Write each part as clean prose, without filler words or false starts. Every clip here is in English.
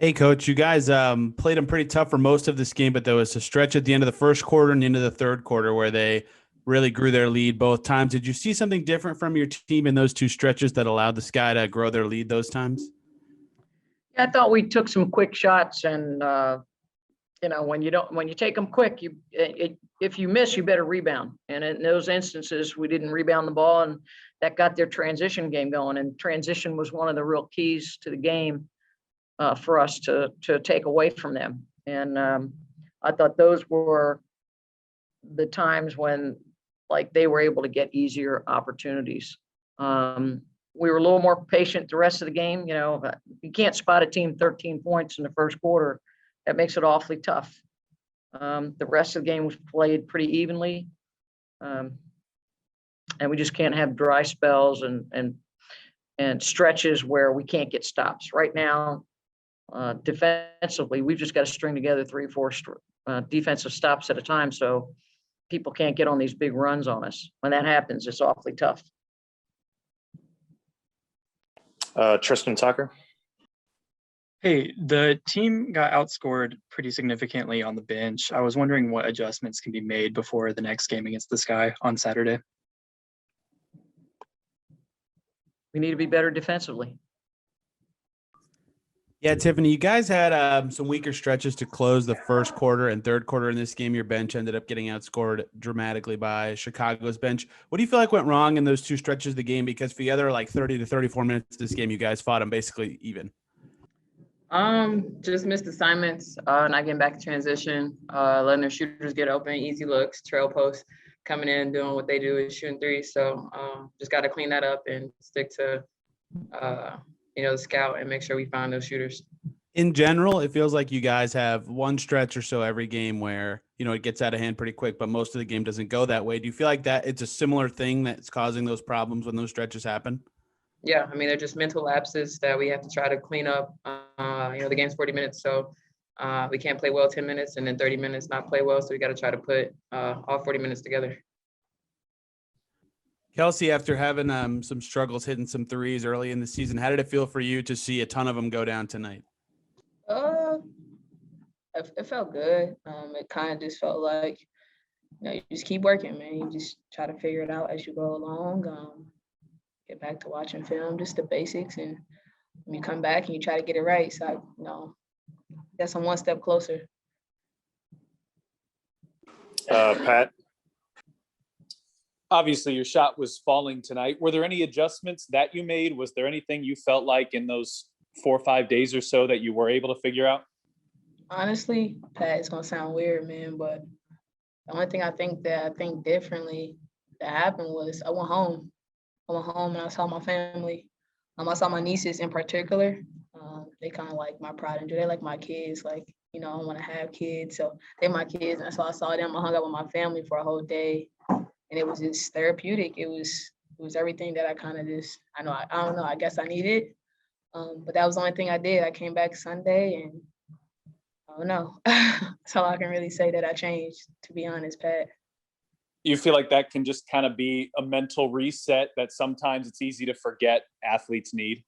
Hey, coach, you guys played them pretty tough for most of this game, but there was a stretch at the end of the first quarter and the end of the third quarter where they really grew their lead both times. Did you see something different from your team in those two stretches that allowed the Sky to grow their lead those times? Yeah, I thought we took some quick shots, and when you take them quick, if you miss, you better rebound. And in those instances, we didn't rebound the ball, and that got their transition game going. And transition was one of the real keys to the game for us to take away from them. And I thought those were the times when like they were able to get easier opportunities. We were a little more patient the rest of the game. You can't spot a team 13 points in the first quarter. That makes it awfully tough. The rest of the game was played pretty evenly. And we just can't have dry spells and stretches where we can't get stops. Right now, defensively, we've just got to string together 3-4 defensive stops at a time so people can't get on these big runs on us. When that happens, it's awfully tough. Tristan Tucker. Hey, the team got outscored pretty significantly on the bench. I was wondering what adjustments can be made before the next game against the Sky on Saturday. We need to be better defensively. Yeah, Tiffany, you guys had some weaker stretches to close the first quarter and third quarter in this game. Your bench ended up getting outscored dramatically by Chicago's bench. What do you feel like went wrong in those two stretches of the game? Because for the other 30 to 34 minutes of this game, you guys fought them basically even. Just missed assignments, not getting back in transition, letting their shooters get open, easy looks, trail posts, coming in, doing what they do is shooting threes. So just got to clean that up and stick to, the scout and make sure we find those shooters. In general, it feels like you guys have one stretch or so every game where, it gets out of hand pretty quick, but most of the game doesn't go that way. Do you feel like that it's a similar thing that's causing those problems when those stretches happen? Yeah, they're just mental lapses that we have to try to clean up. The game's 40 minutes, so we can't play well 10 minutes and then 30 minutes not play well. So we got to try to put all 40 minutes together. Kelsey, after having some struggles hitting some threes early in the season, how did it feel for you to see a ton of them go down tonight? It felt good. It kind of just felt like, you just keep working, man. You just try to figure it out as you go along. Get back to watching film, just the basics, and when you come back and you try to get it right. So I guess I'm one step closer. Pat. Obviously, your shot was falling tonight. Were there any adjustments that you made? Was there anything you felt like in those 4 or 5 days or so that you were able to figure out? Honestly, Pat, it's gonna sound weird, man, but the only thing I think differently that happened was I went home and I saw my family. I saw my nieces in particular. They kind of like my pride and joy. They like my kids. I want to have kids, so they're my kids. And so I saw them. I hung out with my family for a whole day, and it was just therapeutic. It was everything that I kind of I don't know. I guess I needed. But that was the only thing I did. I came back Sunday, and I don't know. That's all I can really say that I changed, to be honest, Pat. You feel like that can just kind of be a mental reset that sometimes it's easy to forget athletes need?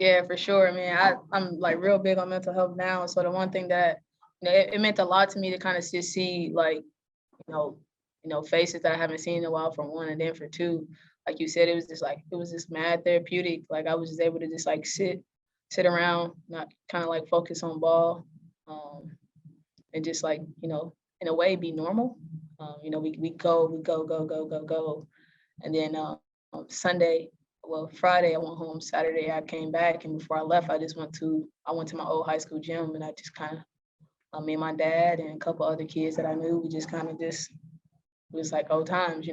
Yeah, for sure, man. I'm real big on mental health now. So the one thing that, it meant a lot to me to kind of just see faces that I haven't seen in a while, for one, and then for two, like you said, it was just mad therapeutic. I was just able to just sit around, not kind of focus on ball, and just in a way be normal. We go. And then Friday I went home, Saturday I came back, and before I left, I went to my old high school gym, and I just kind of, me and my dad and a couple other kids that I knew, we just kind of it was like old times,